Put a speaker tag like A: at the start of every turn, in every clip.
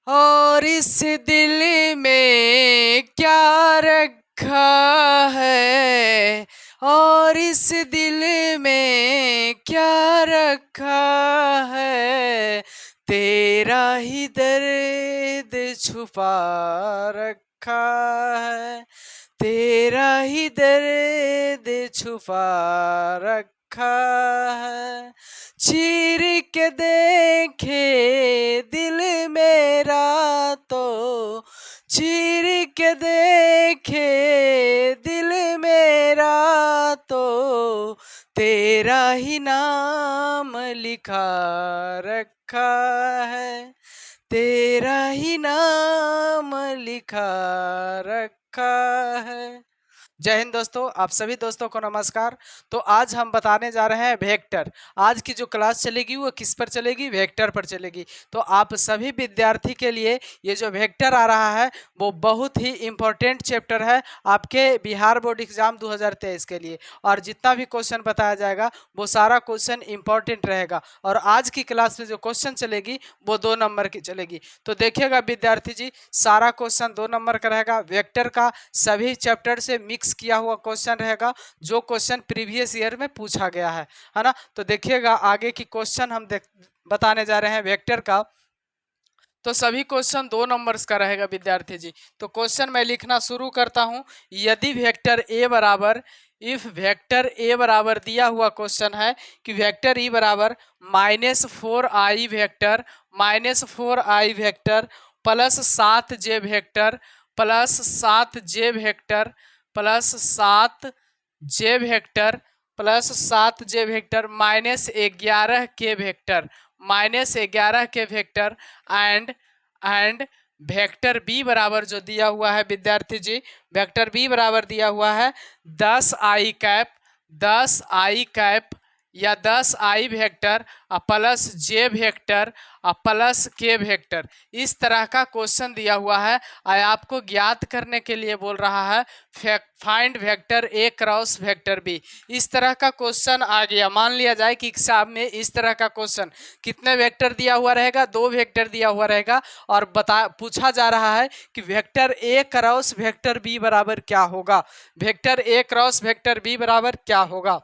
A: और इस दिल में क्या रखा है, और इस दिल में क्या रखा है, तेरा ही दर्द छुपा रखा है, तेरा ही दर्द छुपा रखा है। चीर के देखे दिल मेरा तो, चीर के देखे दिल मेरा तो, तेरा ही नाम लिखा रखा है, तेरा ही नाम लिखा रखा है। जय हिंद दोस्तों, आप सभी दोस्तों को नमस्कार। तो आज हम बताने जा रहे हैं वेक्टर। आज की जो क्लास चलेगी वो किस पर चलेगी? वेक्टर पर चलेगी। तो आप सभी विद्यार्थी के लिए ये जो वेक्टर आ रहा है वो बहुत ही इम्पोर्टेंट चैप्टर है आपके बिहार बोर्ड एग्जाम 2023 के लिए। और जितना भी क्वेश्चन बताया जाएगा वो सारा क्वेश्चन इंपॉर्टेंट रहेगा। और आज की क्लास में जो क्वेश्चन चलेगी वो 2 नंबर की चलेगी। तो देखिएगा विद्यार्थी जी, सारा क्वेश्चन 2 नंबर का रहेगा। वेक्टर का सभी चैप्टर से मिक्स किया हुआ क्वेश्चन रहेगा, जो क्वेश्चन प्रीवियस ईयर में पूछा गया है ना। तो देखिएगा आगे की क्वेश्चन हम बताने जा रहे हैं वेक्टर का। तो सभी क्वेश्चन 2 नंबर्स का रहेगा विद्यार्थी जी। तो क्वेश्चन मैं लिखना शुरू करता हूं। यदि वेक्टर ए बराबर, इफ वेक्टर ए बराबर दिया हुआ क्वेश्चन है कि वेक्टर ई बराबर -4i vector, -4i vector plus 7j vector plus 7j vector plus 7j vector plus 7j vector -11k vector, -11k vector and vector B बराबर जो दिया हुआ है विद्यार्थी जी, वेक्टर बी बराबर दिया हुआ है 10i कैप, 10i कैप या 10i वेक्टर प्लस जे वेक्टर प्लस के वेक्टर। इस तरह का क्वेश्चन दिया हुआ है और आपको ज्ञात करने के लिए बोल रहा है फाइंड वेक्टर ए क्रॉस वेक्टर बी। इस तरह का क्वेश्चन आ गया। मान लिया जाए कि एग्जाम में इस तरह का क्वेश्चन, कितने वेक्टर दिया हुआ रहेगा? 2 वेक्टर दिया हुआ रहेगा और पूछा जा रहा है कि वेक्टर ए क्रॉस वेक्टर बी बराबर क्या होगा, वेक्टर ए क्रॉस वेक्टर बी बराबर क्या होगा।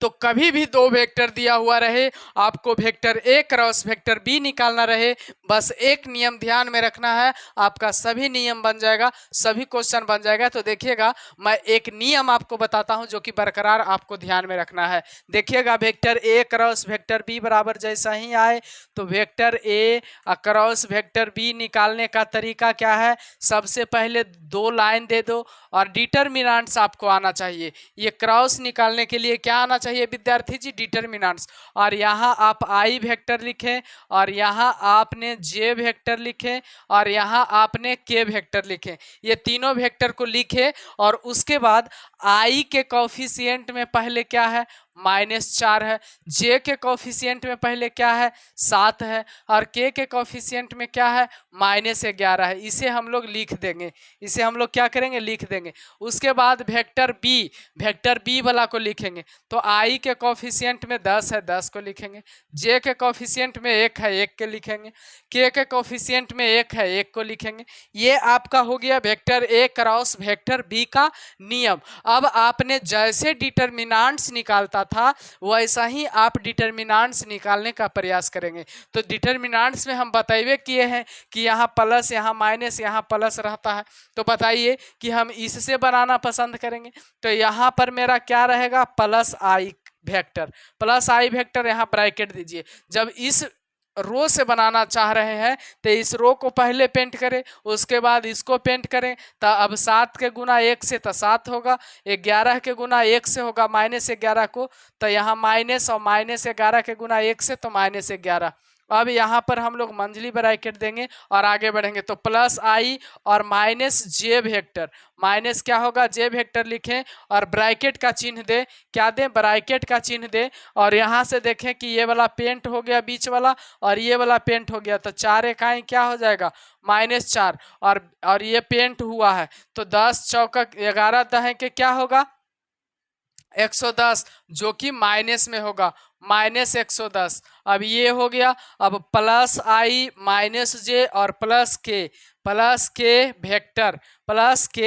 A: तो कभी भी 2 वेक्टर दिया हुआ रहे, आपको वेक्टर ए क्रॉस वेक्टर बी निकालना रहे, बस एक नियम ध्यान में रखना है, आपका सभी नियम बन जाएगा, सभी क्वेश्चन बन जाएगा। तो देखिएगा मैं एक नियम आपको बताता हूं जो कि बरकरार आपको ध्यान में रखना है। देखिएगा वेक्टर ए क्रॉस वेक्टर बी बराबर जैसा ही आए तो वेक्टर ए क्रॉस वेक्टर बी निकालने का तरीका क्या है? सबसे पहले 2 लाइन दे दो और डिटरमिनेंट्स आपको आना चाहिए। ये क्रॉस निकालने के लिए क्या आना चाहिए विद्यार्थी जी? डिटरमिनेंट्स। और यहाँ आप आई वेक्टर लिखें और यहाँ आपने जे वेक्टर लिखें और यहाँ आपने के वेक्टर लिखें। ये तीनों वेक्टर को लिखे और उसके बाद आई के कोफिशिएंट में पहले क्या है? -4 है। जे के कोफिशिएंट में पहले क्या है? 7 है। और के कोफिशिएंट में क्या है? -11 है। इसे हम लोग लिख देंगे, इसे हम लोग क्या करेंगे? लिख देंगे। उसके बाद वेक्टर बी वाला को लिखेंगे। तो आई के कोफिशिएंट में 10 है, 10 को लिखेंगे। जे के कोफिशिएंट में 1 है, 1 के लिखेंगे। के कोफिशिएंट में 1 है, 1 को लिखेंगे। ये आपका हो गया वेक्टर ए क्रॉस वेक्टर बी का नियम। अब आपने जैसे डिटरमिनेंट्स निकालता था वैसा ही आप डिटरमिनेंट्स निकालने का प्रयास करेंगे। तो डिटरमिनेंट्स में हम बताइए किए हैं कि यहाँ प्लस, यहाँ माइनस, यहाँ प्लस रहता है। तो बताइए कि हम इससे बनाना पसंद करेंगे। तो यहाँ पर मेरा क्या रहेगा? प्लस आई वेक्टर, प्लस आई वेक्टर, यहाँ ब्रैकेट दीजिए। जब इस रो से बनाना चाह रहे हैं तो इस रो को पहले पेंट करें, उसके बाद इसको पेंट करें। तो अब 7 के गुना 1 से तो 7 होगा, 11 के गुना 1 से होगा -11 को, तो यहाँ माइनस, और -11 के गुना 1 से तो -11। अब यहाँ पर हम लोग मंझली ब्रैकेट देंगे और आगे बढ़ेंगे। तो प्लस आई और माइनस जे वेक्टर, माइनस क्या होगा? जे वेक्टर लिखें और ब्रैकेट का चिन्ह दे। क्या दें? ब्रैकेट का चिन्ह दे। और यहाँ से देखें कि ये वाला पेंट हो गया बीच वाला और ये वाला पेंट हो गया, तो 4 इकाई क्या हो जाएगा? -4। और ये पेंट हुआ है तो 10 चौका 11 दहें के क्या होगा? 110, जो कि माइनस में होगा। -110। अब ये हो गया। अब प्लस आई माइनस जे और प्लस के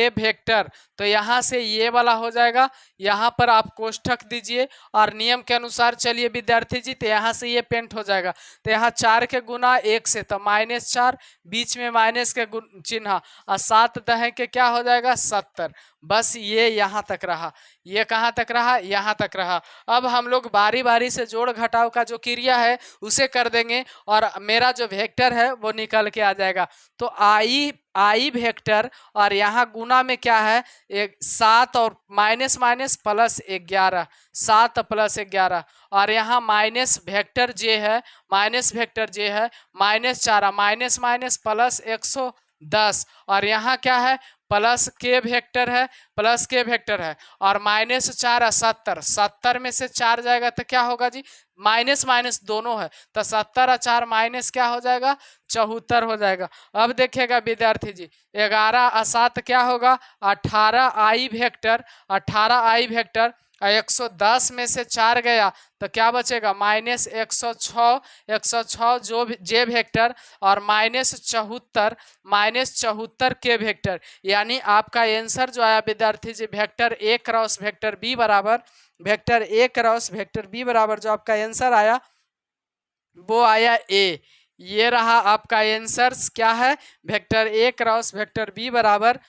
A: वेक्टर, तो यहाँ से ये वाला हो जाएगा। यहाँ पर आप कोष्ठक दीजिए और नियम के अनुसार चलिए विद्यार्थी जी, तो यहाँ से ये पेंट हो जाएगा। तो यहाँ 4 के गुना 1 से, तो -4, बीच में माइनस के चिन्ह और 7 दहे के क्या हो जाएगा 70। बस ये यहाँ तक रहा। ये कहाँ तक रहा, यहाँ तक रहा। अब हम लोग बारी बारी से जोड़ घटाव का जो क्रिया है उसे कर देंगे और मेरा जो वेक्टर है वो निकल के आ जाएगा। तो आई वेक्टर और यहाँ गुना में क्या है 7 और माइनस माइनस प्लस 11, 7 प्लस 11 और यहाँ माइनस वेक्टर जे है -4 माइनस माइनस प्लस 110 और यहाँ क्या है प्लस के वेक्टर है और -4 70 में से 4 जाएगा तो क्या होगा जी माइनस माइनस दोनों है, तो 70 और 4 माइनस क्या हो जाएगा 74 हो जाएगा। अब देखिएगा विद्यार्थी जी 11 और 7 क्या होगा 18 आई वेक्टर 110 में से 4 गया तो क्या बचेगा -106 जो जे वेक्टर और -74 के वेक्टर। यानी आपका आंसर जो आया विद्यार्थी जी वेक्टर ए क्रॉस वेक्टर बी बराबर जो आपका आंसर आया वो आया ए। ये रहा आपका आंसर क्या है वेक्टर ए क्रॉस वेक्टर बी बराबर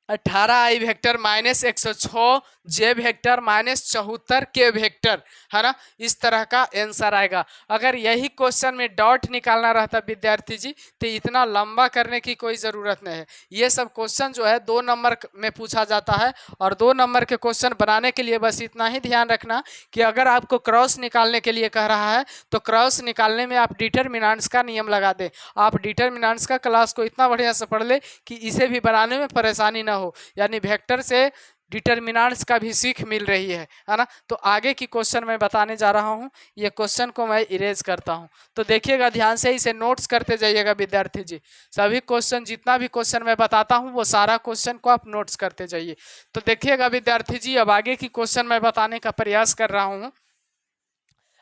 A: 18 आई वेक्टर -106 जे वेक्टर -74 के वेक्टर है ना। इस तरह का आंसर आएगा। अगर यही क्वेश्चन में डॉट निकालना रहता विद्यार्थी जी तो इतना लंबा करने की कोई ज़रूरत नहीं है। ये सब क्वेश्चन जो है 2 नंबर में पूछा जाता है और 2 नंबर के क्वेश्चन बनाने के लिए बस इतना ही ध्यान रखना कि अगर आपको क्रॉस निकालने के लिए कह रहा है तो क्रॉस निकालने में आप डिटरमिनेंट्स का नियम लगा दें। आप डिटरमिनेंट्स का क्लास को इतना बढ़िया से पढ़ ले कि इसे भी बनाने में परेशानी ना हो, यानी वेक्टर से डिटरमिनेंट्स का भी सीख मिल रही है ना। तो आगे की क्वेश्चन मैं बताने जा रहा हूँ। ये क्वेश्चन को मैं इरेज करता हूँ तो देखिएगा ध्यान से, इसे नोट्स करते जाइएगा विद्यार्थी जी। सभी क्वेश्चन जितना भी क्वेश्चन मैं बताता हूँ वो सारा क्वेश्चन को आप नोट्स करते जाइए। तो देखिएगा विद्यार्थी जी अब आगे की क्वेश्चन मैं बताने का प्रयास कर रहा हूँ।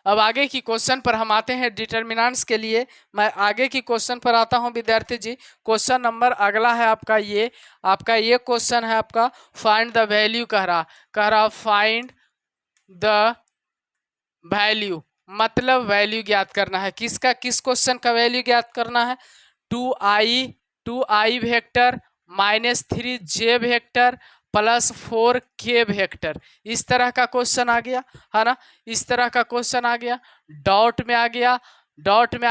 A: अब आगे की क्वेश्चन पर हम आते हैं डिटरमिनेंट्स के लिए। मैं आगे की क्वेश्चन पर आता हूं विद्यार्थी जी। क्वेश्चन नंबर अगला है आपका ये क्वेश्चन है आपका फाइंड द वैल्यू कह रहा फाइंड द वैल्यू, मतलब वैल्यू ज्ञात करना है। किस क्वेश्चन का वैल्यू ज्ञात करना है 2i वेक्टर -3 जे वेक्टर +4 के वेक्टर। इस तरह का क्वेश्चन आ गया है ना। इस तरह का क्वेश्चन आ गया। डॉट में आ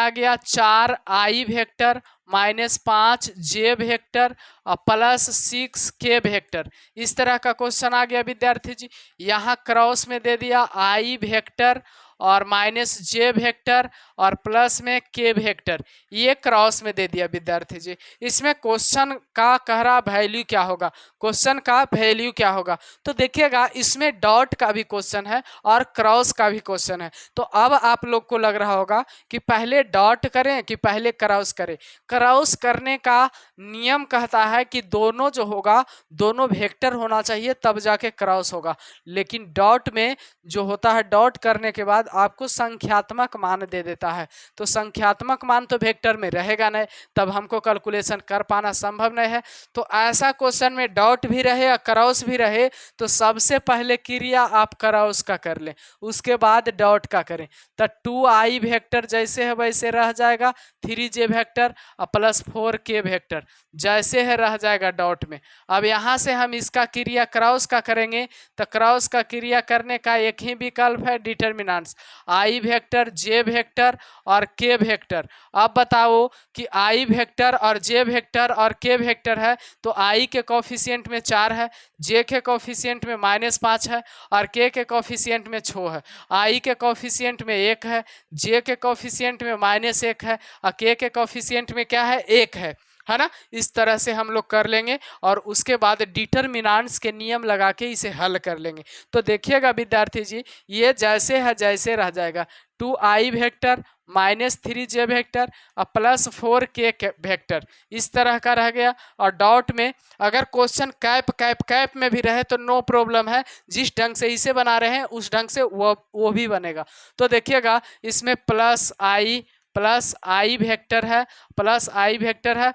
A: गया 4 आई वेक्टर -5 जे वेक्टर +6 के वेक्टर। इस तरह का क्वेश्चन आ गया विद्यार्थी जी। यहाँ क्रॉस में दे दिया आई वेक्टर और -j वेक्टर और प्लस में k वेक्टर, ये क्रॉस में दे दिया विद्यार्थी जी। इसमें क्वेश्चन का कह रहा वैल्यू क्या होगा, क्वेश्चन का वैल्यू क्या होगा। तो देखिएगा इसमें डॉट का भी क्वेश्चन है और क्रॉस का भी क्वेश्चन है। तो अब आप लोग को लग रहा होगा कि पहले डॉट करें कि पहले क्रॉस करें। क्रॉस करने का नियम कहता है कि दोनों जो होगा दोनों वेक्टर होना चाहिए तब जाके क्रॉस होगा। लेकिन डॉट में जो होता है डॉट करने के बाद आपको संख्यात्मक मान दे देता है। तो संख्यात्मक मान तो वेक्टर में रहेगा नहीं, तब हमको कैलकुलेशन कर पाना संभव नहीं है। तो ऐसा क्वेश्चन में डॉट भी रहे या क्रॉस भी रहे तो सबसे पहले क्रिया आप क्रॉस का कर लें, उसके बाद डॉट का करें। तो 2i वेक्टर जैसे है वैसे रह जाएगा, 3j वेक्टर और +4 k वेक्टर जैसे है रह जाएगा डॉट में। अब यहाँ से हम इसका क्रिया क्रॉस का करेंगे तो क्रॉस का क्रिया करने का एक ही विकल्प है डिटरमिनेंट्स, आई वेक्टर जे वेक्टर और के वेक्टर। अब बताओ कि आई वेक्टर और जे वेक्टर और के वेक्टर है तो आई के कोफिशिएंट में 4 है, जे के कोफिशिएंट में -5 है और के कोफिशिएंट में 6 है। आई के कोफिशिएंट में 1 है, जे के कोफिशिएंट में -1 है और के कोफिशिएंट में क्या है 1 है ना। इस तरह से हम लोग कर लेंगे और उसके बाद डिटरमिनेंट्स के नियम लगा के इसे हल कर लेंगे। तो देखिएगा विद्यार्थी जी ये जैसे है जैसे रह जाएगा, 2i वेक्टर -3j वेक्टर और +4k वेक्टर, इस तरह का रह गया। और डॉट में अगर क्वेश्चन कैप कैप कैप में भी रहे तो नो प्रॉब्लम है, जिस ढंग से इसे बना रहे हैं उस ढंग से वो भी बनेगा। तो देखिएगा इसमें +i वेक्टर है, +i वेक्टर है।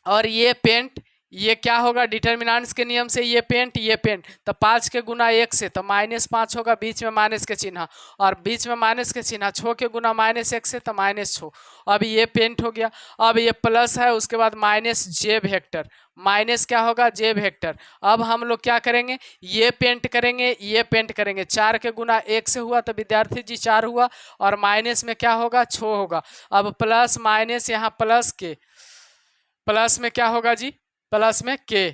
A: और ये पेंट, ये क्या होगा डिटर्मिनेंट्स के नियम से, ये पेंट तो 5 के गुना 1 से तो -5 होगा, बीच में माइनस के चिन्ह, और बीच में माइनस के चिन्ह 6 के गुना -1 से तो -6। अब ये पेंट हो गया। अब ये प्लस है, उसके बाद -j वेक्टर, माइनस क्या होगा j वेक्टर। अब हम लोग क्या करेंगे, ये पेंट करेंगे, ये पेंट करेंगे। 4 के गुना 1 से हुआ तो विद्यार्थी जी 4 हुआ, और माइनस में क्या होगा 6 होगा। अब प्लस माइनस यहाँ प्लस के, प्लस में क्या होगा जी, प्लस में k,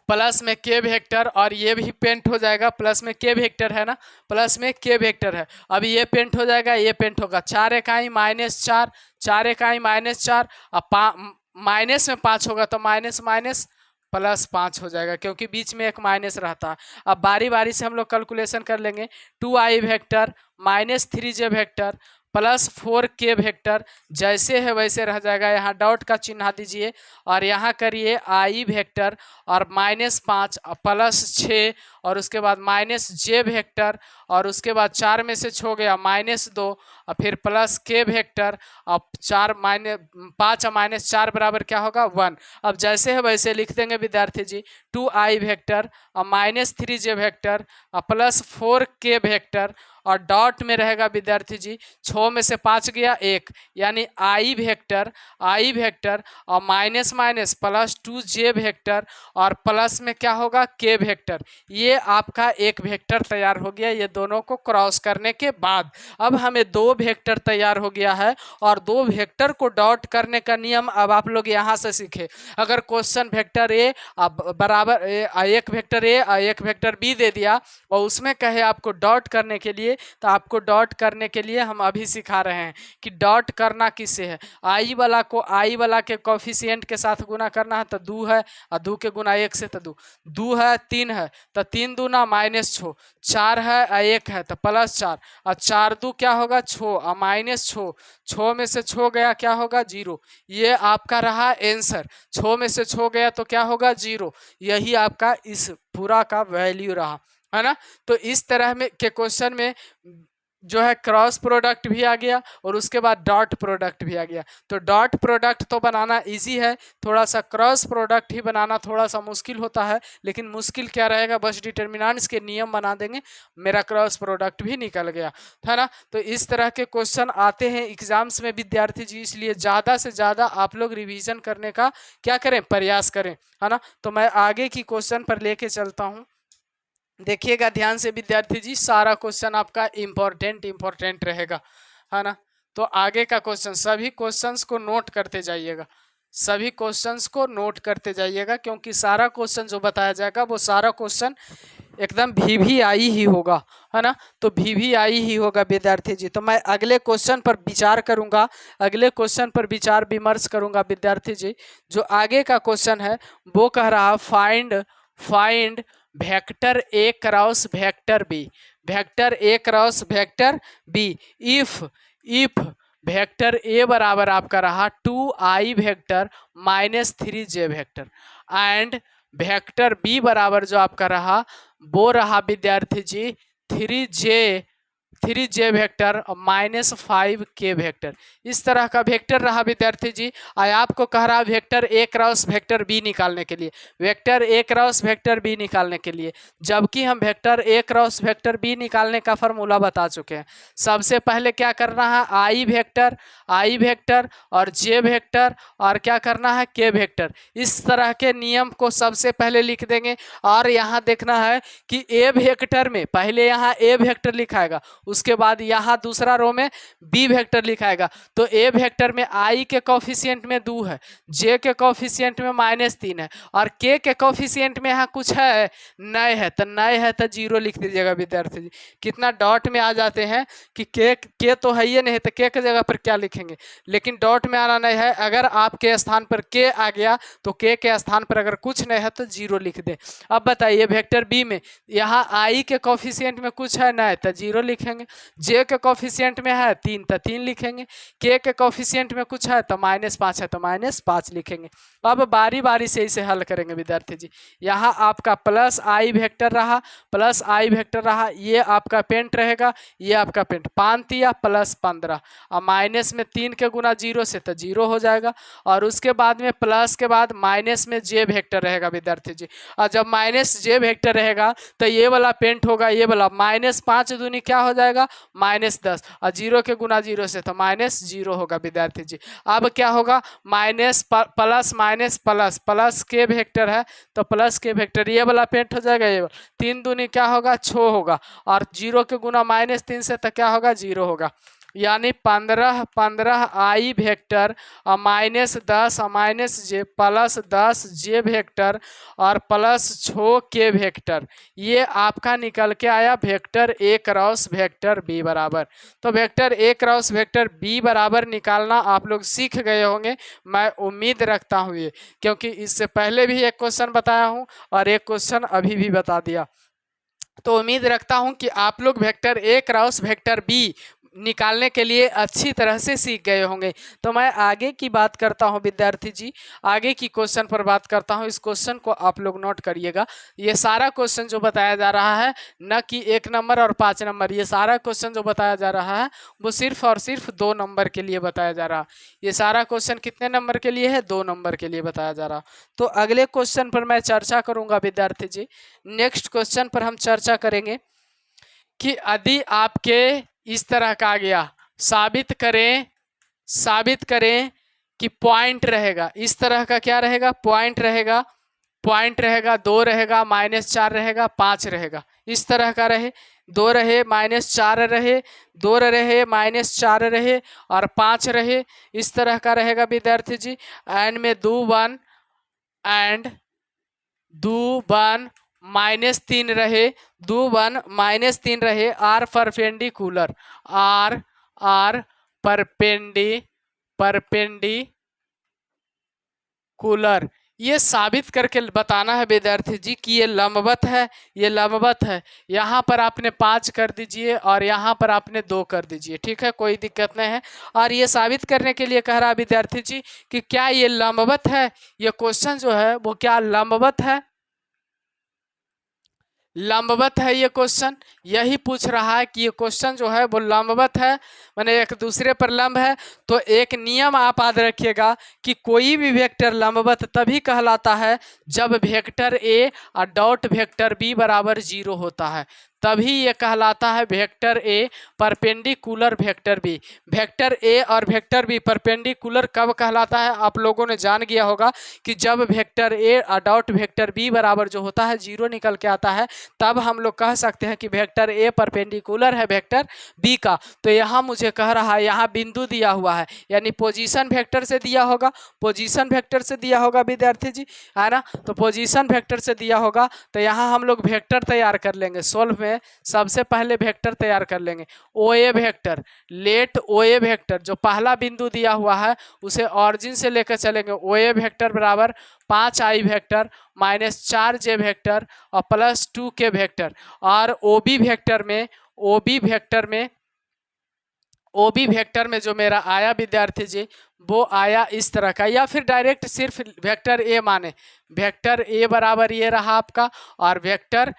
A: प्लस में k वेक्टर, और ये भी पेंट हो जाएगा, प्लस में k वेक्टर है ना, प्लस में k वेक्टर है। अब ये पेंट हो जाएगा, ये पेंट होगा। 4 इकाई -4, 4 इकाई -4, अब माइनस में 5 होगा तो माइनस माइनस +5 हो जाएगा, क्योंकि बीच में एक माइनस रहता है। अब बारी बारी से हम लोग कैलकुलेशन कर लेंगे। 2i vector -3j vector +4k vector, जैसे है वैसे रह जाएगा। यहाँ डॉट का चिन्ह दीजिए और यहाँ करिए i वेक्टर और -5 +6 और उसके बाद -j वेक्टर, और उसके बाद 4 में से 6 गया -2 और फिर +k वेक्टर। अब 5 और -4 बराबर क्या होगा 1। अब जैसे है वैसे लिख देंगे विद्यार्थी जी। 2i वेक्टर और -3j वेक्टर और +4k वेक्टर, और डॉट में रहेगा विद्यार्थी जी 6 में से 5 गया 1, यानी i वेक्टर और माइनस माइनस +2j वेक्टर, और प्लस में क्या होगा k वेक्टर। ये आपका एक वेक्टर तैयार हो गया। ये दोनों को क्रॉस करने के बाद अब हमें 2 वेक्टर तैयार हो गया है, और 2 वेक्टर को डॉट करने का नियम अब आप लोग यहाँ से सीखे। अगर क्वेश्चन वेक्टर ए बराबर एक वेक्टर ए और एक वेक्टर बी दे दिया और उसमें कहे आपको डॉट करने के लिए, तो आपको डॉट करने के लिए हम अभी सिखा रहे हैं कि डॉट करना किससे है। आई वाला को आई वाला के कोफिशिएंट के साथ गुना करना है तो 2 है, और 2 के गुना 1 से तो 2 है, 3 है तो 3 दूना -6, 4 है और 1 है तो +4, और 4 2 क्या होगा 6 और -6, 6 में से 6 गया क्या होगा 0। ये आपका रहा आंसर। 6 में से 6 गया तो क्या होगा 0। यही आपका इस पूरा का वैल्यू रहा, है ना। तो इस तरह में के क्वेश्चन में जो है क्रॉस प्रोडक्ट भी आ गया और उसके बाद डॉट प्रोडक्ट भी आ गया। तो डॉट प्रोडक्ट तो बनाना इजी है, थोड़ा सा क्रॉस प्रोडक्ट ही बनाना थोड़ा सा मुश्किल होता है। लेकिन मुश्किल क्या रहेगा, बस डिटर्मिनेंट्स के नियम बना देंगे, मेरा क्रॉस प्रोडक्ट भी निकल गया, है ना। तो इस तरह के क्वेश्चन आते हैं एग्जाम्स में विद्यार्थी जी, इसलिए ज़्यादा से ज़्यादा आप लोग रिविजन करने का क्या करें, प्रयास करें, है ना। तो मैं आगे की क्वेश्चन पर लेके चलता हूँ। देखिएगा ध्यान से विद्यार्थी जी, सारा क्वेश्चन आपका इम्पोर्टेंट रहेगा, है ना। तो आगे का क्वेश्चन, सभी क्वेश्चंस को नोट करते जाइएगा, सभी क्वेश्चंस को नोट करते जाइएगा, क्योंकि सारा क्वेश्चन जो बताया जाएगा वो सारा क्वेश्चन एकदम VVI ही होगा, है ना। तो VVI ही होगा विद्यार्थी जी। तो मैं अगले क्वेश्चन पर विचार करूंगा, अगले क्वेश्चन पर विचार विमर्श करूंगा विद्यार्थी जी। जो आगे का क्वेश्चन है वो कह रहा find vector A cross vector b, vector A cross vector b if vector a बराबर आपका रहा 2i vector -3j vector, and vector B बराबर जो आपका रहा वो रहा विद्यार्थी जी 3j वेक्टर और -5k वेक्टर। इस तरह का वेक्टर रहा विद्यार्थी जी। आपको कह रहा वेक्टर ए क्रॉस वेक्टर बी निकालने के लिए, वेक्टर ए क्रॉस वेक्टर बी निकालने के लिए, जबकि हम वेक्टर ए क्रॉस वेक्टर बी निकालने का फॉर्मूला बता चुके हैं। सबसे पहले क्या करना है, आई वेक्टर और जे वेक्टर और क्या करना है के वेक्टर। इस तरह के नियम को सबसे पहले लिख देंगे, और यहाँ देखना है कि ए वेक्टर में पहले यहाँ ए वेक्टर लिखाएगा, उसके बाद यहाँ दूसरा रो में बी वेक्टर लिखाएगा। तो ए वेक्टर में आई के कोफिशिएंट में 2 है, जे के कोफिशिएंट में -3 है, और के कोफिशिएंट में यहाँ कुछ है नए है, तो नए है तो 0 लिख दीजिएगा विद्यार्थी जी। कितना डॉट में आ जाते हैं कि के तो है ही नहीं, तो के जगह पर क्या लिखेंगे, लेकिन डॉट में आना नहीं है। अगर आपके स्थान पर के आ गया तो के स्थान पर अगर कुछ नहीं है तो 0 लिख दें। अब बताइए वेक्टर बी में यहाँ आई के कोफिशिएंट में कुछ है नहीं, तो 0 लिखेंगे। लिखेंगे, जे के कोफिशिएंट में है 3 तो 3 लिखेंगे, के कोफिशिएंट में कुछ है तो -5 है तो -5 लिखेंगे। अब बारी बारी से इसे हल करेंगे विद्यार्थी जी। यहाँ आपका प्लस आई वेक्टर रहा, प्लस आई वेक्टर रहा, ये आपका पेंट रहेगा, ये आपका पेंट 5 तिया +15 और माइनस में 3 के गुना 0 से तो 0 हो जाएगा, और उसके बाद में प्लस के बाद माइनस में जे वेक्टर रहेगा विद्यार्थी जी। और जब माइनस जे वेक्टर रहेगा तो ये वाला पेंट होगा, ये वाला -5 दूनी क्या हो जाएगा -10, और 0 के गुना 0 से तो -0 होगा विद्यार्थी जी। अब क्या होगा minus plus minus plus, plus K vector है तो प्लस के वेक्टर ये वाला पेंट हो जाएगा, ये 3 दूनी क्या होगा 6 होगा, और 0 के गुना -3 से तो क्या होगा 0 होगा, यानी 15 आई वेक्टर और -10 और -j +10 जे वेक्टर और +6 के वेक्टर, ये आपका निकल के आया vector A cross vector B बराबर। तो vector A cross vector B बराबर निकालना आप लोग सीख गए होंगे, मैं उम्मीद रखता हूँ ये, क्योंकि इससे पहले भी एक क्वेश्चन बताया हूँ और एक क्वेश्चन अभी भी बता दिया। तो उम्मीद रखता हूं कि आप लोग vector A cross vector B निकालने के लिए अच्छी तरह से सीख गए होंगे। तो मैं आगे की बात करता हूं विद्यार्थी जी, आगे की क्वेश्चन पर बात करता हूं। इस क्वेश्चन को आप लोग नोट करिएगा। ये सारा क्वेश्चन जो बताया जा रहा है, न कि 1 नंबर और 5 नंबर, ये सारा क्वेश्चन जो बताया जा रहा है वो सिर्फ और सिर्फ 2 नंबर के लिए बताया जा रहा है। ये सारा क्वेश्चन कितने नंबर के लिए है? 2 नंबर के लिए बताया जा रहा। तो अगले क्वेश्चन पर मैं चर्चा करूंगा विद्यार्थी जी। नेक्स्ट क्वेश्चन पर हम चर्चा करेंगे कि यदि आपके इस तरह का आ गया, साबित करें कि पॉइंट रहेगा, इस तरह का क्या रहेगा? पॉइंट रहेगा, 2 रहेगा, -4 रहेगा, 5 रहेगा, इस तरह का रहे, 2 रहे, -4 रहे, 2 रहे, -4 रहे और 5 रहे, इस तरह का रहेगा विद्यार्थी जी। एंड में do 1 एंड do 1 -3 रहे, do 1 -3 रहे, आर परपेंडिकुलर, आर परपेंडिकुलर, ये साबित करके बताना है विद्यार्थी जी कि ये लंबवत है, ये लंबवत है। यहाँ पर आपने 5 कर दीजिए और यहाँ पर आपने 2 कर दीजिए, ठीक है, कोई दिक्कत नहीं है। और ये साबित करने के लिए कह रहा है विद्यार्थी जी कि क्या ये लंबवत है, ये क्वेश्चन जो है वो क्या लंबवत है, लंबवत है। ये क्वेश्चन यही पूछ रहा है कि ये क्वेश्चन जो है वो लंबवत है, माने एक दूसरे पर लंब है। तो एक नियम आप याद रखिएगा कि कोई भी वेक्टर लंबवत तभी कहलाता है जब वेक्टर A और डॉट वेक्टर B बराबर 0 होता है, तभी ये कहलाता है vector A perpendicular vector B। Vector A और वेक्टर B परपेंडिकुलर कब कहलाता है? आप लोगों ने जान गया होगा कि जब वेक्टर A और डॉट वेक्टर B बराबर जो होता है 0 निकल के आता है, तब हम लोग कह सकते हैं कि वेक्टर A परपेंडिकुलर है वेक्टर B का। तो यहाँ मुझे कह रहा है, यहाँ बिंदु दिया हुआ है, यानी पोजीशन वेक्टर से दिया होगा, पोजीशन वेक्टर से दिया होगा विद्यार्थी जी, है ना। तो पोजीशन वेक्टर से दिया होगा, तो यहाँ हम लोग वेक्टर तैयार कर लेंगे। सोल्व में सबसे पहले वेक्टर तैयार कर लेंगे, OA vector, let OA vector, जो पहला बिंदु दिया हुआ है उसे ऑरिजिन से लेकर चलेंगे। OA वेक्टर बराबर 5i वेक्टर -4j वेक्टर और +2 के वेक्टर। और OB वेक्टर में जो मेरा आया विद्यार्थी जी वो आया इस तरह का, या फिर डायरेक्ट सिर्फ वेक्टर A माने, वेक्टर A बराबर ये रहा आपका, और वेक्टर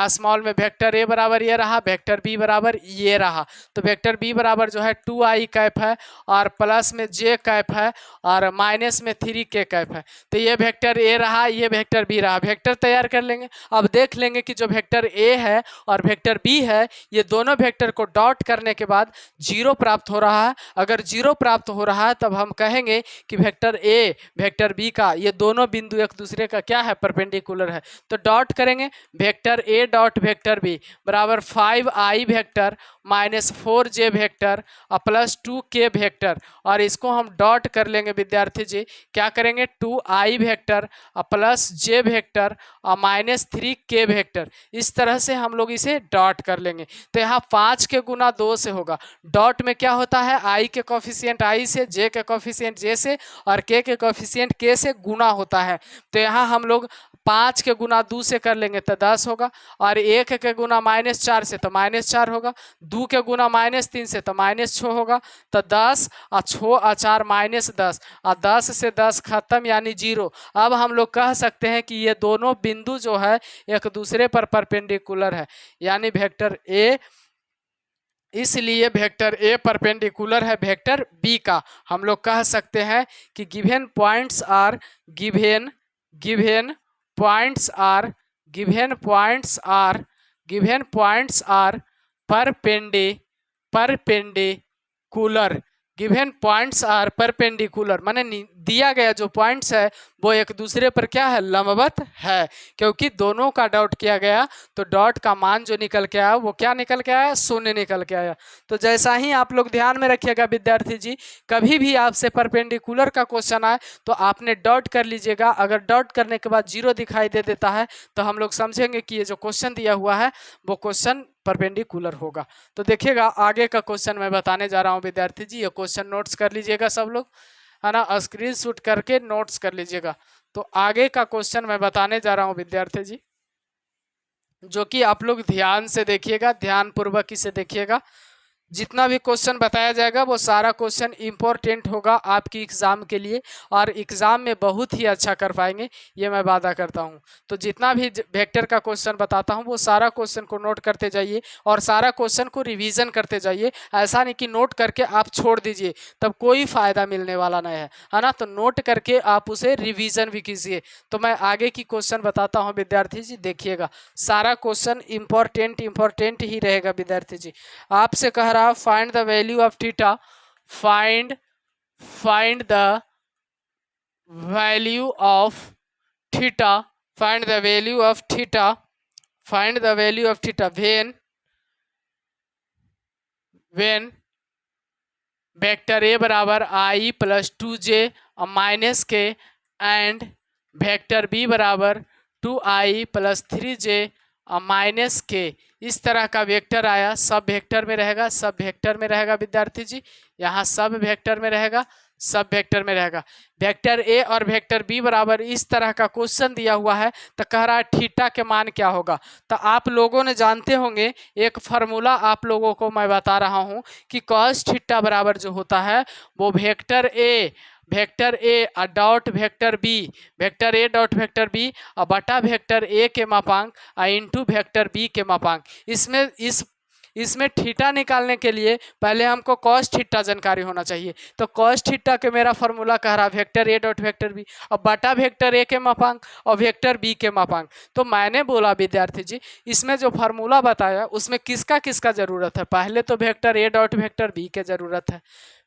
A: स्मॉल में वेक्टर A बराबर ये रहा, वेक्टर B बराबर ये रहा। तो वेक्टर B बराबर जो है 2i कैप है और प्लस में j कैप है और माइनस में 3k कैप है। तो ये वेक्टर A रहा, ये वेक्टर B रहा, वेक्टर तैयार कर लेंगे। अब देख लेंगे कि जो वेक्टर A है और वेक्टर B है, ये दोनों वेक्टर को डॉट करने के बाद 0 प्राप्त हो रहा है। अगर 0 प्राप्त हो रहा है तब हम कहेंगे कि वेक्टर A वेक्टर B का ये दोनों बिंदु एक दूसरे का क्या है? परपेंडिकुलर है। तो डॉट करेंगे, vector A dot vector B बराबर 5i वेक्टर -4j वेक्टर और +2k वेक्टर, और इसको हम डॉट कर लेंगे विद्यार्थी जी। क्या करेंगे? 2i वेक्टर और +j वेक्टर और -3k वेक्टर, इस तरह से हम लोग इसे डॉट कर लेंगे। तो यहाँ 5 के गुना 2 से होगा। डॉट में क्या होता है? i के कोफिशिएंट i से, j के कोफिशिएंट j से और k के कोफिशिएंट k से गुना होता है। तो यहाँ हम लोग 5 के गुना 2 से कर लेंगे तो 10 होगा, और 1 के गुना -4 से तो -4 होगा, 2 के गुना -3 से तो -6 होगा, तो 10 और 6 और 4 -10, और 10 से 10 खत्म यानी 0। अब हम लोग कह सकते हैं कि ये दोनों बिंदु जो है एक दूसरे पर परपेंडिकुलर है, यानी वेक्टर ए, इसलिए वेक्टर ए परपेंडिकुलर है वेक्टर बी का। हम लोग कह सकते हैं कि गिवन पॉइंट्स आर परपेंडिकुलर माने दिया गया जो पॉइंट्स है वो एक दूसरे पर क्या है, लंबवत है, क्योंकि दोनों का डॉट किया गया तो डॉट का मान जो निकल के आया वो क्या निकल के आया, 0 निकल के आया। तो जैसा ही आप लोग ध्यान में रखिएगा विद्यार्थी जी, कभी भी आपसे परपेंडिकुलर का क्वेश्चन आए तो आपने डॉट कर लीजिएगा। अगर डॉट करने के बाद 0 दिखाई दे देता है तो हम लोग समझेंगे कि ये जो क्वेश्चन दिया हुआ है वो क्वेश्चन परपेंडिकुलर होगा। तो देखिएगा आगे का क्वेश्चन मैं बताने जा रहा हूँ विद्यार्थी जी, ये क्वेश्चन नोट्स कर लीजिएगा सब लोग, है ना, स्क्रीनशॉट करके नोट्स कर लीजिएगा। तो आगे का क्वेश्चन मैं बताने जा रहा हूँ विद्यार्थी जी, जो कि आप लोग ध्यान से देखिएगा, ध्यान पूर्वक इसे देखिएगा। जितना भी क्वेश्चन बताया जाएगा वो सारा क्वेश्चन इंपॉर्टेंट होगा आपकी एग्ज़ाम के लिए, और एग्ज़ाम में बहुत ही अच्छा कर पाएंगे, ये मैं वादा करता हूँ। तो जितना भी वेक्टर का क्वेश्चन बताता हूँ वो सारा क्वेश्चन को नोट करते जाइए और सारा क्वेश्चन को रिवीजन करते जाइए। ऐसा नहीं कि नोट करके आप छोड़ दीजिए, तब कोई फ़ायदा मिलने वाला नहीं है ना। तो नोट करके आप उसे रिविज़न भी कीजिए। तो मैं आगे की क्वेश्चन बताता हूँ विद्यार्थी जी, देखिएगा सारा क्वेश्चन इंपॉर्टेंट ही रहेगा विद्यार्थी जी। आपसे कह रहा find the value of theta, find the value of theta, find the value of theta, find the value of theta when vector a बराबर I plus 2j minus k and vector b बराबर 2I plus 3j minus के, इस तरह का vector आया, सब vector में रहेगा, सब वेक्टर में रहेगा विद्यार्थी जी, यहाँ सब वेक्टर में रहेगा, सब वेक्टर में रहेगा। वेक्टर ए और वेक्टर बी बराबर इस तरह का क्वेश्चन दिया हुआ है तो कह रहा है थीटा के मान क्या होगा। तो आप लोगों ने जानते होंगे एक फार्मूला आप लोगों को मैं बता रहा हूँ कि कॉस थीटा बराबर जो होता है वो vector a dot vector b और बटा वेक्टर ए के मापांक इंटू वेक्टर बी के मापांक। इसमें थीटा निकालने के लिए पहले हमको कॉस थीटा जानकारी होना चाहिए। तो कॉस थीटा के मेरा फॉर्मूला कह रहा vector a dot vector b और बटा वेक्टर ए के मापांक और वेक्टर बी के मापांक। तो मैंने बोला विद्यार्थी जी इसमें जो फार्मूला बताया उसमें किसका किसका ज़रूरत है, पहले तो vector a dot vector b के ज़रूरत है,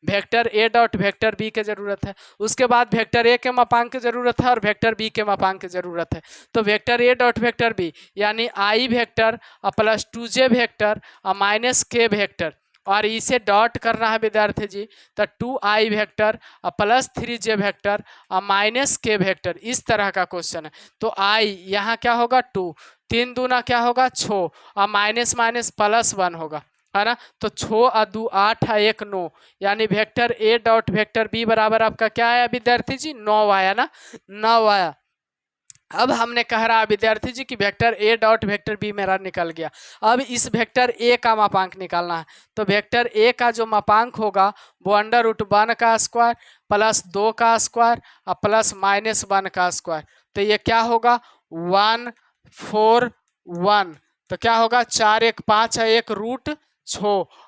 A: vector a dot vector b के ज़रूरत है, उसके बाद वेक्टर ए के मापांक की ज़रूरत है और वेक्टर बी के मापांक की ज़रूरत है। तो vector a dot vector b यानी आई वेक्टर और प्लस 2j वेक्टर और माइनस के वेक्टर, और इसे डॉट करना है विद्यार्थी जी तो 2i वेक्टर और प्लस 3j वेक्टर और माइनस के वेक्टर, इस तरह का क्वेश्चन है। तो i यहाँ क्या होगा 2, 3 दूना क्या होगा 6 और माइनस माइनस प्लस 1 होगा, है ना। तो 6 और 2 8 और 1 9 यानी vector a dot vector B बराबर आपका क्या आया विद्यार्थी जी 9 आया ना, 9 आया। अब हमने कह रहा विद्यार्थी जी कि vector a dot vector b मेरा निकल गया। अब इस वेक्टर ए का मापांक निकालना है। तो वेक्टर ए का जो मापांक होगा वो √1 का स्क्वायर प्लस 2 का स्क्वायर और प्लस -1 का स्क्वायर। तो ये क्या होगा 1 4 1, तो क्या होगा 4 1 5 है 1 √6।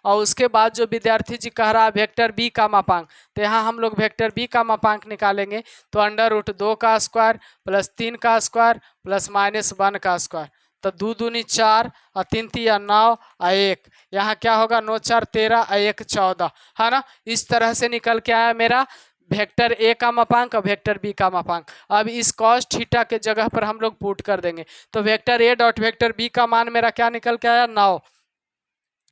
A: और उसके बाद जो विद्यार्थी जी कह रहा वेक्टर बी का मापांक, तो यहाँ हम लोग वेक्टर बी का मापांक निकालेंगे तो √2 का स्क्वायर प्लस 3 का स्क्वायर प्लस -1 का स्क्वायर। तो 2 दूनी 4 और 3 3 9 और 1, यहाँ क्या होगा 9 4 13 और 1 14, है ना। इस तरह से निकल के आया मेरा वेक्टर ए का मापांक और वेक्टर बी का मापांक। अब इस कॉस थीटा के जगह पर हम लोग पुट कर देंगे। तो vector a dot vector b का मान मेरा क्या निकल के आया 9,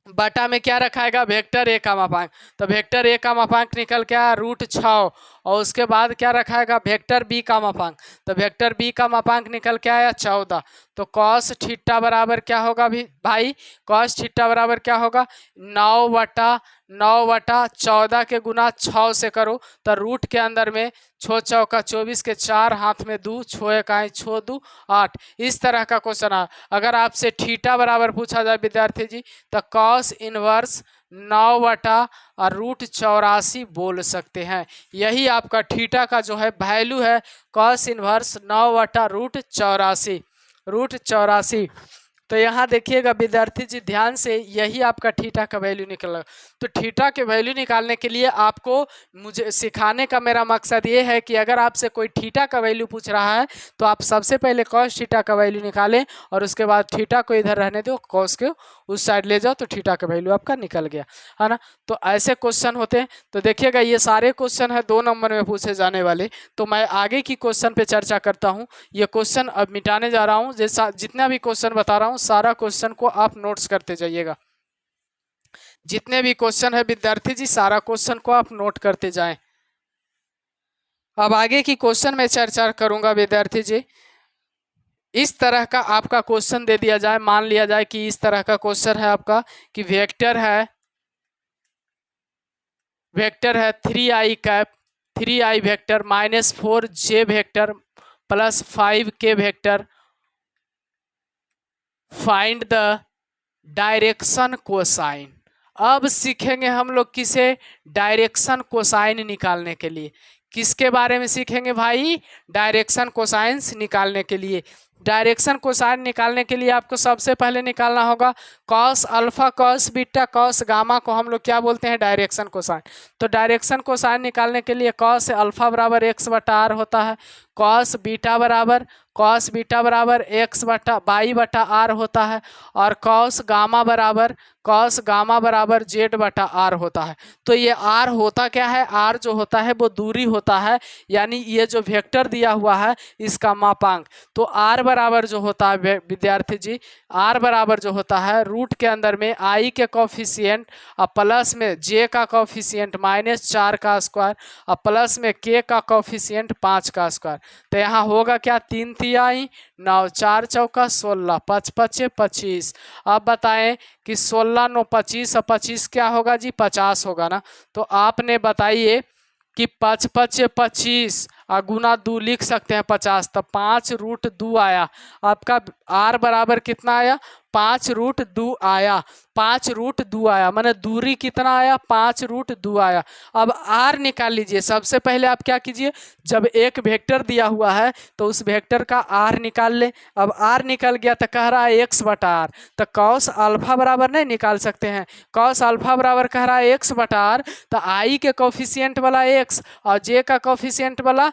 A: बटा में क्या रखाएगा वेक्टर ए का मापांक। तो वेक्टर ए का मापांक निकल के आया √6 और उसके बाद क्या रखाएगा वेक्टर बी का मापांक। तो वेक्टर बी का मापांक निकल के आया 14। तो कॉस थीटा बराबर क्या होगा भी भाई, कॉस थीटा बराबर क्या होगा, 9/14 के गुना 6 से करो तो रूट के अंदर में 6 चौका 24 के 4 हाथ में 2 6 इकाई 6 2 8। इस तरह का क्वेश्चन है। अगर आपसे थीटा बराबर पूछा जाए विद्यार्थी जी तो कॉस इनवर्स 9/√84 बोल सकते हैं। यही आपका थीटा का जो है वैल्यू है, कॉस इनवर्स 9/√84। तो यहाँ देखिएगा विद्यार्थी जी ध्यान से, यही आपका थीटा का वैल्यू निकला। तो थीटा के वैल्यू निकालने के लिए आपको मुझे सिखाने का मेरा मकसद ये है कि अगर आपसे कोई थीटा का वैल्यू पूछ रहा है तो आप सबसे पहले कॉस थीटा का वैल्यू निकालें और उसके बाद थीटा को इधर रहने दो, कॉस को उस साइड ले जाओ, तो थीटा का वैल्यू आपका निकल गया, है ना। तो ऐसे क्वेश्चन होते हैं। तो देखिएगा ये सारे क्वेश्चन है 2 नंबर में पूछे जाने वाले। तो मैं आगे की क्वेश्चन पे चर्चा करता हूँ। ये क्वेश्चन अब मिटाने जा रहा हूँ। जैसा जितना भी क्वेश्चन बता रहा हूँ सारा क्वेश्चन को आप नोट्स करते जाइएगा। जितने भी क्वेश्चन है विद्यार्थी जी सारा क्वेश्चन को आप नोट करते जाएं। अब आगे की क्वेश्चन में चर्चा करूंगा विद्यार्थी जी। इस तरह का आपका क्वेश्चन दे दिया जाए, मान लिया जाए कि इस तरह का क्वेश्चन है आपका कि वेक्टर है 3i cap 3i vector -4j vector plus 5k vector, find the direction cosine. अब सीखेंगे हम लोग किसे, डायरेक्शन कोसाइन निकालने के लिए। किसके बारे में सीखेंगे भाई, डायरेक्शन कोसाइंस निकालने के लिए। डायरेक्शन कोसाइन निकालने के लिए आपको सबसे पहले निकालना होगा cos alpha cos beta cos gamma को हम लोग क्या बोलते हैं, डायरेक्शन कोसाइन। तो डायरेक्शन कोसाइन निकालने के लिए कॉस अल्फा बराबर x/r होता है, कॉस बीटा बराबर x/y/r होता है, और कॉस गामा बराबर z/r होता है। तो ये r होता क्या है, r जो होता है वो दूरी होता है, यानी ये जो वेक्टर दिया हुआ है इसका मापांक। तो r बराबर जो होता है विद्यार्थी जी, r बराबर जो होता है रूट के अंदर में i के कोफिशिएंट और प्लस में j का कोफिशिएंट -4 का स्क्वायर और प्लस में k का कोफिशिएंट 5 का स्क्वायर। तो यहाँ होगा क्या, 3 तिहाई 9 4 चौका 16 5 5 25। अब बताएं कि 16 9 25 और 25 क्या होगा जी, 50 होगा ना। तो आपने बताइए कि 5 5 25 गुना 2 लिख सकते हैं 50, तो 5√2 आया आपका। r बराबर कितना आया, 5√2 आया, 5√2 आया, माने दूरी कितना आया, 5√2 आया। अब r निकाल लीजिए। सबसे पहले आप क्या कीजिए, जब एक वेक्टर दिया हुआ है तो उस वेक्टर का r निकाल ले। अब r निकल गया तो कह रहा है x/r, तो कॉस अल्फा बराबर नहीं निकाल सकते हैं, कॉस अल्फा बराबर कह रहा है x/r, तो i के कोफिशिएंट वाला x और j का कोफिशिएंट वाला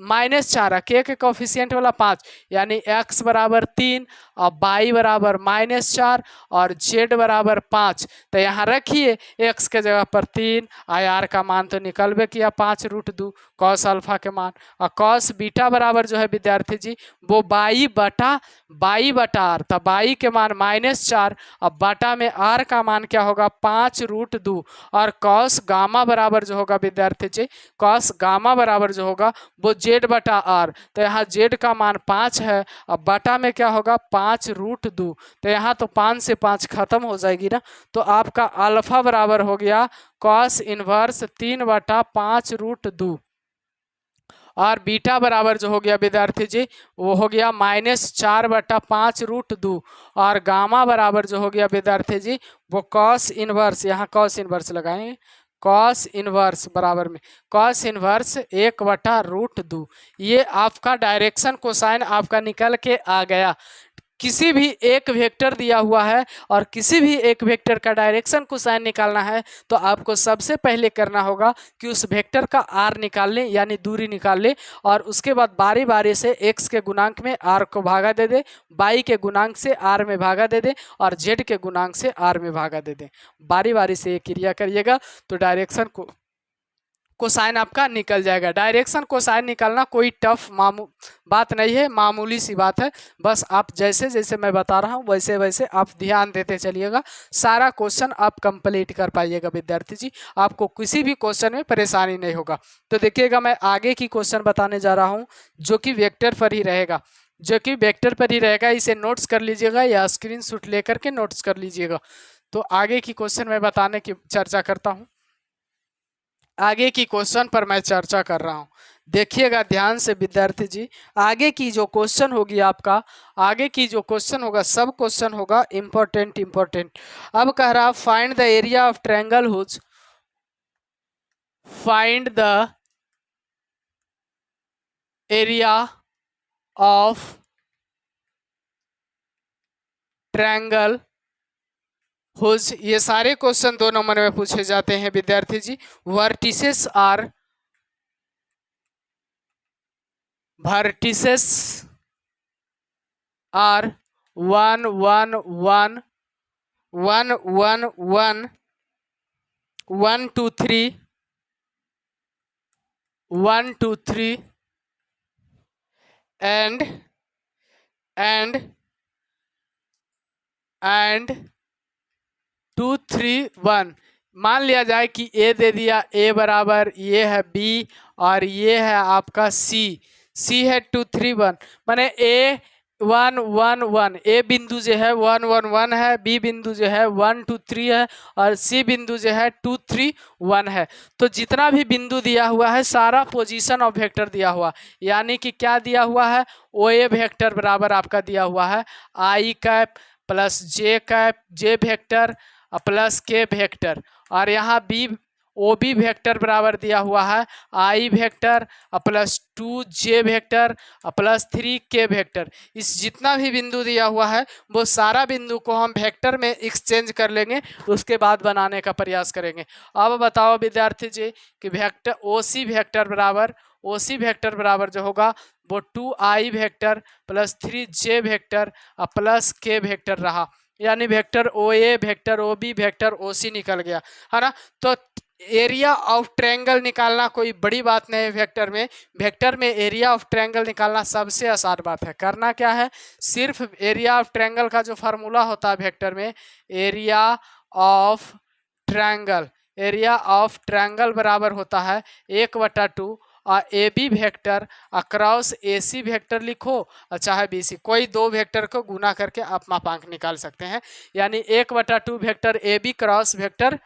A: -4 k के कोफिशिएंट वाला 5, यानी x बराबर 3 और y बराबर -4 और z बराबर 5। तो यहाँ रखिए x के जगह पर 3, r का मान तो निकलबे किया 5√2 कॉस अल्फा के मान, और कॉस बीटा बराबर जो है विद्यार्थी जी वो y/r, तो y के मान -4 और बटा में r का मान क्या होगा 5√2, और कॉस गामा बराबर जो होगा विद्यार्थी जी, कॉस गामा बराबर जो होगा वो z/r, तो यहाँ z का मान 5 है और बटा में क्या होगा 5√2। तो यहाँ तो 5 से 5 खत्म हो जाएगी ना। तो आपका अल्फा बराबर हो गया कॉस इनवर्स 3/5√2, और बीटा बराबर जो हो गया विद्यार्थी जी वो हो गया -4/5√2, और गामा बराबर जो हो गया विद्यार्थी जी वो कॉस इनवर्स, यहाँ कॉस इनवर्स लगाएंगे, कॉस इनवर्स बराबर में कॉस इनवर्स 1/√2। ये आपका डायरेक्शन कोसाइन आपका निकल के आ गया। किसी भी एक वेक्टर दिया हुआ है और किसी भी एक वेक्टर का डायरेक्शन कोसाइन निकालना है तो आपको सबसे पहले करना होगा कि उस वेक्टर का r निकाल लें, यानी दूरी निकाल लें, और उसके बाद बारी बारी से x के गुणांक में r को भागा दे दे, y के गुणांक से r में भागा दे दे, और z के गुणांक से r में भागा दे दे। बारी बारी से ये क्रिया करिएगा तो डायरेक्शन कोसाइन आपका निकल जाएगा। डायरेक्शन कोसाइन निकालना कोई टफ बात नहीं है, मामूली सी बात है। बस आप जैसे जैसे मैं बता रहा हूँ वैसे वैसे आप ध्यान देते चलिएगा, सारा क्वेश्चन आप कंप्लीट कर पाइएगा विद्यार्थी जी, आपको किसी भी क्वेश्चन में परेशानी नहीं होगा। तो देखिएगा मैं आगे की क्वेश्चन बताने जा रहा हूँ जो कि वेक्टर पर ही रहेगा। जो कि वेक्टर पर ही रहेगा। इसे नोट्स कर लीजिएगा या स्क्रीनशॉट लेकर के नोट्स कर लीजिएगा। तो आगे की क्वेश्चन मैं बताने की चर्चा करता हूं। आगे की क्वेश्चन पर मैं चर्चा कर रहा हूं, देखिएगा ध्यान से विद्यार्थी जी। आगे की जो क्वेश्चन होगी आपका, आगे की जो क्वेश्चन होगा सब क्वेश्चन होगा इंपॉर्टेंट इंपॉर्टेंट। अब कह रहा find the area of triangle whose, find the area of triangle whose, ये सारे क्वेश्चन 2 नंबर में पूछे जाते हैं विद्यार्थी जी। Vertices are, vertices are 1 1 1 1 1 1 1 2 3 1 2 3 and 2 3 1। मान लिया जाए कि ए दे दिया, ए बराबर ये है बी और ये है आपका सी, सी है 2 3 1, माने ए 1 1 1, ए बिंदु जो है 1 1 1 है, बी बिंदु जो है 1 2 3 है और सी बिंदु जो है 2 3 1 है। तो जितना भी बिंदु दिया हुआ है सारा पोजीशन ऑफ वेक्टर दिया हुआ, यानी कि क्या दिया हुआ है, ओ ए वेक्टर बराबर आपका दिया हुआ है आई कैप प्लस जे कैप, जे वेक्टर प्लस के वेक्टर, और यहाँ बी ओ बी वेक्टर बराबर दिया हुआ है आई वेक्टर प्लस 2 जे वेक्टर प्लस 3 के वेक्टर। इस जितना भी बिंदु दिया हुआ है वो सारा बिंदु को हम वेक्टर में एक्सचेंज कर लेंगे, उसके बाद बनाने का प्रयास करेंगे। अब बताओ विद्यार्थी जी कि वेक्टर ओ सी वेक्टर बराबर, ओ सी वेक्टर बराबर जो होगा वो 2 I vector plus 3 J vector plus K vector रहा, यानी vector O A vector O B vector O C निकल गया, है ना। तो एरिया ऑफ ट्रायंगल निकालना कोई बड़ी बात नहीं है वेक्टर में। वेक्टर में एरिया ऑफ ट्रायंगल निकालना सबसे आसान बात है। करना क्या है, सिर्फ एरिया ऑफ ट्रायंगल का जो फार्मूला होता है वेक्टर में, area of triangle, area of triangle बराबर होता है 1/2 और a B vector across a C vector लिखो, चाहे बी सी, कोई 2 वेक्टर को गुना करके आप मापांक निकाल सकते हैं। यानी 1/2 vector A B cross vector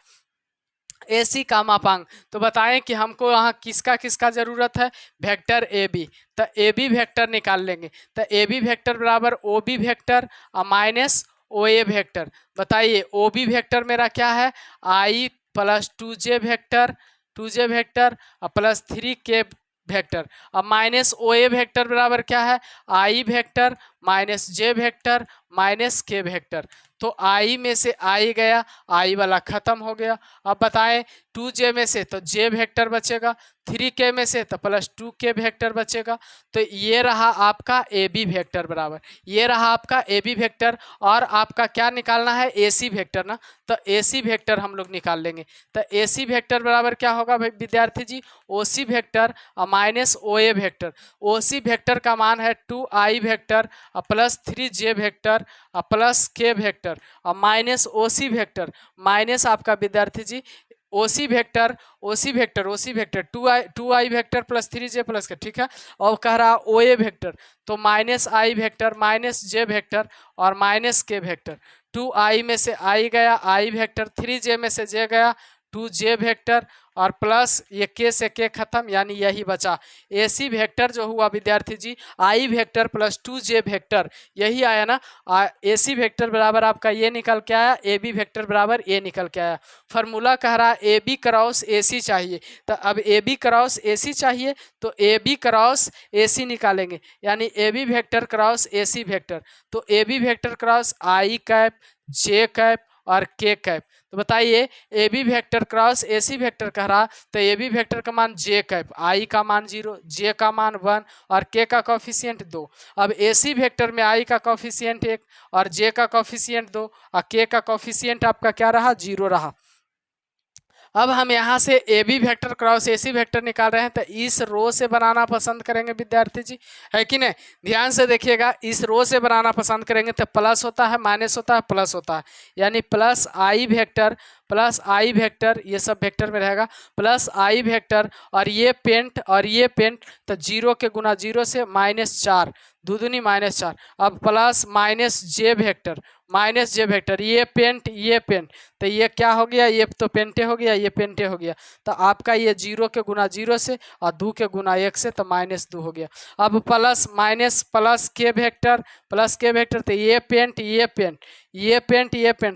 A: A C का मापांक। तो बताएं कि हमको यहाँ किसका किसका जरूरत है, वेक्टर ए बी, तो ए बी वेक्टर निकाल लेंगे। तो ए बी वेक्टर बराबर ओ B vector minus O A vector. बताइए ओ बी वेक्टर मेरा क्या है, आई प्लस 2 जे वेक्टर, 2 जे वेक्टर प्लस 3 के वेक्टर, अब माइनस ओ ए वेक्टर बराबर क्या है, आई vector minus J vector minus के वेक्टर। तो आई में से आई गया, आई वाला खत्म हो गया। अब बताएं 2j में से तो j वेक्टर बचेगा, 3k में से तो प्लस 2k वेक्टर बचेगा। तो ये रहा आपका ए बी वेक्टर बराबर, ये रहा आपका ए बी वेक्टर, और आपका क्या निकालना है, ए सी वेक्टर ना। तो ए सी वेक्टर हम लोग निकाल लेंगे। तो ए सी वेक्टर बराबर क्या होगा विद्यार्थी जी, O C vector minus O A vector. O C vector का मान है 2i vector plus 3j vector plus K vector और minus O C vector, minus आपका विद्यार्थी जी O C vector, O C vector, O C vector 2i vector plus 3j plus K, ठीक है। और कह रहा ओ ए वेक्टर, तो minus I vector minus J vector और माइनस के वेक्टर। 2i में से आई गया, आई वेक्टर, 3j में से जे गया, 2j वेक्टर और प्लस ये के से के खत्म, यानी यही बचा ए सी वेक्टर जो हुआ विद्यार्थी जी आई वेक्टर प्लस 2j वेक्टर, यही आया ना। ए सी वेक्टर बराबर आपका ये निकल के आया, ए बी वेक्टर बराबर ये निकल के आया। फार्मूला कह रहा है ए बी क्रॉस ए सी चाहिए, तो अब ए बी क्रॉस ए सी चाहिए तो A B cross A C निकालेंगे, यानी A B vector cross A C vector. तो A B vector cross I cap J cap और के कैप। तो बताइए A B vector cross A C vector कह रहा, तो ए बी वेक्टर का मान जे कैप, आई का मान 0, जे का मान 1 और के का कॉफिशिएंट 2। अब ए सी वेक्टर में आई का कॉफिशिएंट 1 और जे का कॉफिशिएंट 2 और के का कॉफिशिएंट आपका क्या रहा, 0 रहा। अब हम यहाँ से a B vector cross A C vector निकाल रहे हैं, तो इस रो से बनाना पसंद करेंगे विद्यार्थी जी, है कि नहीं। ध्यान से देखिएगा, इस रो से बनाना पसंद करेंगे तो प्लस होता है माइनस होता है प्लस होता है, यानी प्लस आई वेक्टर ये सब वेक्टर में रहेगा, प्लस आई वेक्टर और ये पेंट तो 0 के गुना 0 से -4, 2 दूनी -4, अब प्लस -j वेक्टर, ये पेंट, तो ये क्या हो गया, ये तो पेंटे हो गया, ये पेंटे हो गया, तो आपका ये 0 के गुना 0 से और 2 के गुना 1 से, तो -2 हो गया। अब प्लस के वेक्टर, तो ये पेंट,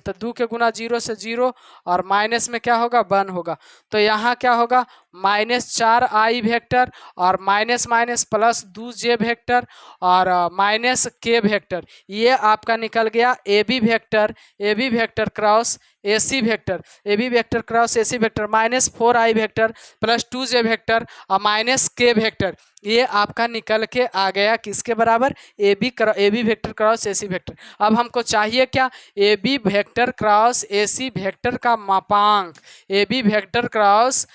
A: तो 2 के गुना 0 से 0 और माइनस में क्या होगा 1 होगा, तो यहाँ क्या होगा -4i वेक्टर और माइनस प्लस 2j वेक्टर और -k वेक्टर, ये आपका निकल गया a B vector cross AC vector, -4i vector plus 2j vector और -k वेक्टर, ये आपका निकल के आ गया किसके बराबर, a B vector cross AC vector. अब हमको चाहिए क्या, a B vector cross AC vector का मापांक, a B vector cross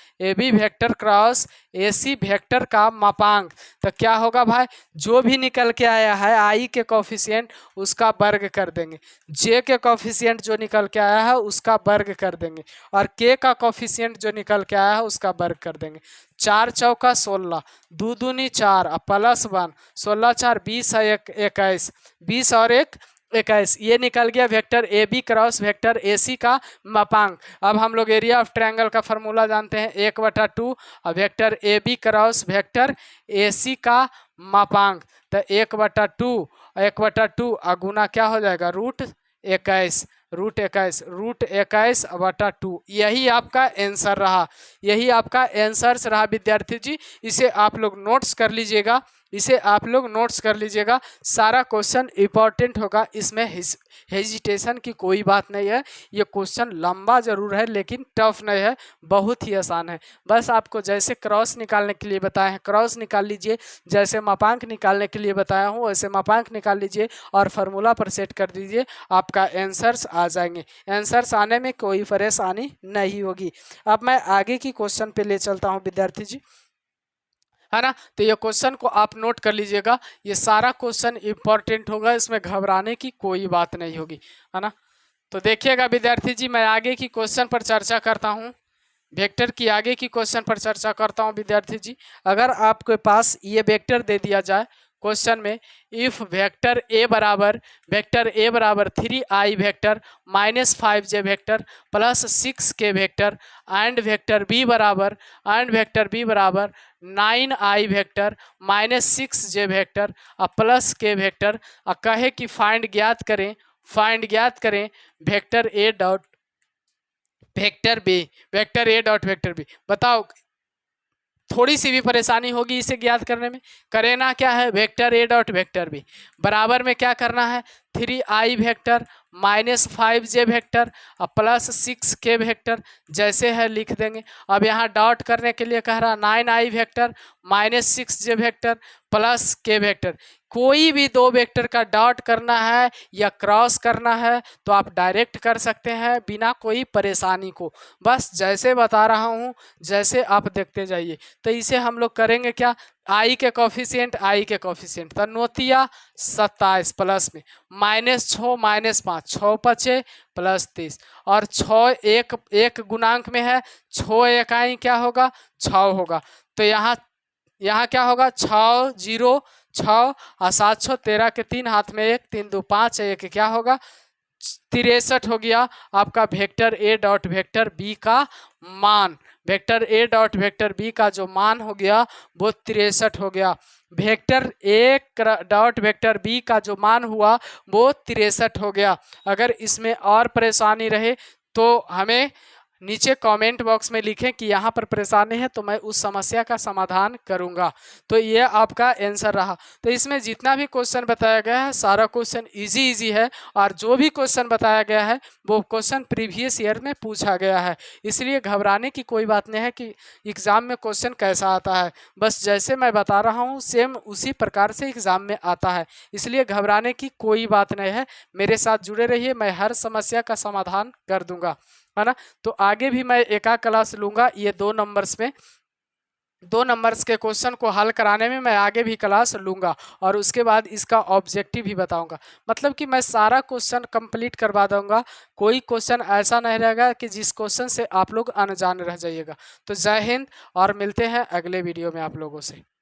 A: AC vector का मापांक, तो क्या होगा भाई, जो भी निकल के आया है आई के कोफिशिएंट उसका वर्ग कर देंगे, जे के कोफिशिएंट जो निकल के आया है उसका वर्ग कर देंगे और के का कोफिशिएंट जो निकल के आया है उसका वर्ग कर देंगे। 4 चौका 16, 2 दूनी 4 प्लस 1, 16 4 20 है 21, 20 और 1 21, ये निकल गया vector A B cross vector AC का मापांक। अब हम लोग एरिया ऑफ ट्रायंगल का फॉर्मूला जानते हैं, 1/2 vector A B cross vector AC का मापांक, तो 1/2 गुना क्या हो जाएगा √21/2, यही आपका आंसर रहा विद्यार्थी जी। इसे आप लोग नोट्स कर लीजिएगा, सारा क्वेश्चन इंपॉर्टेंट होगा, इसमें हेजिटेशन की कोई बात नहीं है। ये क्वेश्चन लंबा जरूर है लेकिन टफ नहीं है, बहुत ही आसान है। बस आपको जैसे क्रॉस निकालने के लिए बताए हैं क्रॉस निकाल लीजिए, जैसे मापांक निकालने के लिए बताया हूँ वैसे मापांक निकाल लीजिए और फार्मूला पर सेट कर दीजिए, आपका आंसर्स आ जाएंगे। आंसर्स आने में कोई परेशानी नहीं होगी। अब मैं आगे की क्वेश्चन पे ले चलता हूँ विद्यार्थी जी, है ना। तो ये क्वेश्चन को आप नोट कर लीजिएगा, ये सारा क्वेश्चन इंपॉर्टेंट होगा, इसमें घबराने की कोई बात नहीं होगी, है ना। तो देखिएगा विद्यार्थी जी, मैं आगे की क्वेश्चन पर चर्चा करता हूँ, वेक्टर की आगे की क्वेश्चन पर चर्चा करता हूँ विद्यार्थी जी। अगर आपके पास ये वेक्टर दे दिया जाए क्वेश्चन में, इफ वेक्टर ए बराबर 3i vector -5j vector plus 6k vector and vector B बराबर 9i vector -6j vector plus k vector, कहे कि फाइंड ज्ञात करें vector a dot vector b. बताओ, थोड़ी सी भी परेशानी होगी इसे ज्ञात करने में। करना क्या है, vector a dot vector B बराबर में क्या करना है, 3i vector -5j vector plus 6k vector, जैसे है लिख देंगे। अब यहाँ डॉट करने के लिए कह रहा 9i vector -6j vector plus k vector. कोई भी दो वेक्टर का डॉट करना है या क्रॉस करना है तो आप डायरेक्ट कर सकते हैं बिना कोई परेशानी को, बस जैसे बता रहा हूँ जैसे आप देखते जाइए। तो इसे हम लोग करेंगे क्या, आई के कोफिशिएंट तो नोतिया 27 प्लस में -6 -5 6 5 प्लस 30 और 6 एक गुणांक में है, 6 इकाई क्या होगा 6 होगा। तो यहाँ क्या होगा 6 0 6 और 7 6 13 के 3 हाथ में 1 3 2 5 1 क्या होगा 63 हो गया आपका vector a dot vector b का मान। Vector a dot vector b का जो मान हो गया वो 63 हो गया। Vector a dot vector b का जो मान हुआ वो 63 हो गया। अगर इसमें और परेशानी रहे तो हमें नीचे कमेंट बॉक्स में लिखें कि यहाँ पर परेशानी है तो मैं उस समस्या का समाधान करूँगा। तो ये आपका आंसर रहा। तो इसमें जितना भी क्वेश्चन बताया गया है सारा क्वेश्चन इजी है और जो भी क्वेश्चन बताया गया है वो क्वेश्चन प्रीवियस ईयर में पूछा गया है, इसलिए घबराने की कोई बात नहीं है कि एग्ज़ाम में क्वेश्चन कैसा आता है। बस जैसे मैं बता रहा हूँ सेम उसी प्रकार से एग्ज़ाम में आता है, इसलिए घबराने की कोई बात नहीं है। मेरे साथ जुड़े रहिए, मैं हर समस्या का समाधान कर दूंगा, है ना। तो आगे भी मैं एक क्लास लूँगा, ये 2 नंबर्स के क्वेश्चन को हल कराने में मैं आगे भी क्लास लूँगा और उसके बाद इसका ऑब्जेक्टिव भी बताऊँगा। मतलब कि मैं सारा क्वेश्चन कंप्लीट करवा दूँगा, कोई क्वेश्चन ऐसा नहीं रहेगा कि जिस क्वेश्चन से आप लोग अनजान रह जाइएगा। तो जय हिंद और मिलते हैं अगले वीडियो में आप लोगों से।